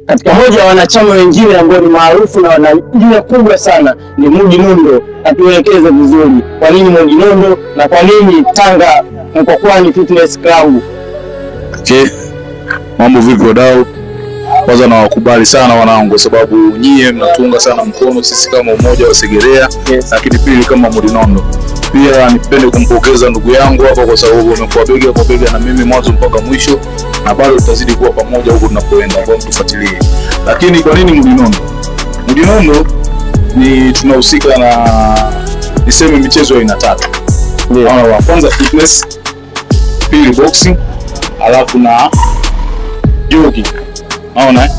Katika moja wa wanachama wengine ambao ni maarufu na wana jina kubwa sana ni Mudi Nondo. Atuelekeze vizuri, kwa nini Mudi Nondo na kwa nini Tanga Mkwakwani Fitness Club? Okay. Mambo vipi wadau? Kwanza nawakubali sana wanangu kwa sababu nyie mnatunga sana mkono sisi kama umoja wa Segerea. Yes. Lakini pili kama Mudi Nondo. Pia nipende kumpongeza ndugu yangu hapa kwa sababu amekuwa bega kwa bega na mimi mwanzo mpaka mwisho, na bado tutazidi kuwa pamoja huko tunapoenda, kwa mtufuatilie. Lakini kwa nini Mudi Nondo? Mudi Nondo ni tunahusika na niseme michezo ya aina tatu. Yeah. Wa kwanza fitness, pili boxing, alafu na jogging. Naona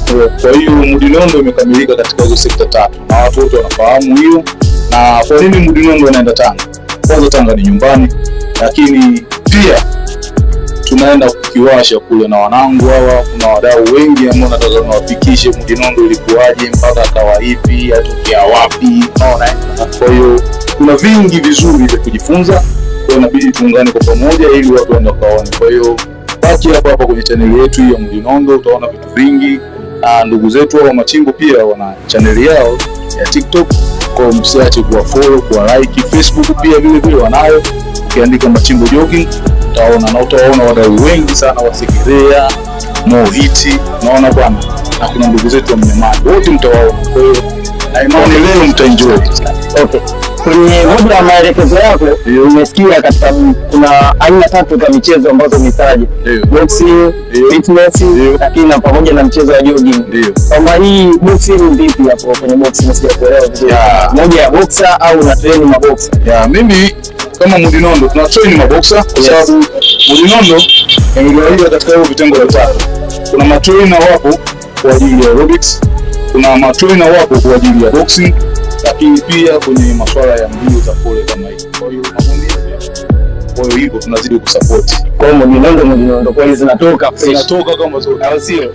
Kwa hiyo Mudi Nondo imekamilika katika hizo sekta tatu na watu wote wanafahamu hiyo. Na kwa nini Mudi Nondo anaenda Tanga? Kwanza Tanga ni nyumbani, lakini pia tunaenda kukiwasha kule na wanangu hawa. Kuna wadau wengi ambao nataka niwafikishe Mudi Nondo ilikuwaje mpaka akawa hivi, atokea wapi. Unaona Kwa hiyo kuna vingi vizuri vya kujifunza, kwa hiyo inabidi tuungane kwa pamoja ili watu waende kaone. Kwa hiyo baki hapa kwenye channel yetu ya Mudi Nondo, utaona vitu vingi. Na ndugu zetu wa Machimbo pia wana channel yao ya TikTok, kwa msiache kuwa follow, kuwa like. Facebook pia vile vile wanayo, ukiandika Machimbo Jogging utaona, na utaona wadau wengi sana wa Segerea, Mohiti, naona bwana, na kuna ndugu zetu wa Mnyamani, wote mtawaona. Kwa hiyo na imani leo mtaenjoy. Okay. Kwenye moja ya maelekezo yako umesikia katika kuna aina tatu za michezo ambazo umetaja. Boxing, fitness, lakini na pamoja na mchezo wa jogging. Kama hii boxing vipi hapo kwenye boxing sijakuelewa vizuri. Moja ya boxer au una train maboxer? Mimi kama Mudi Nondo tuna train maboxer kwa sababu Mudi Nondo imegawanyika katika hiyo vitengo vitatu. Kuna matrainer wapo kwa ajili ya aerobics, kuna matrainer wapo kwa ajili ya boxing, lakini pia kwenye masuala ya mbio za pole kama hivi. Kwa hiyo kwa hiyo hivyo tunazidi kusupport. Kwa Mudi Nondo kwa hizo zinatoka kama zote. Au sio?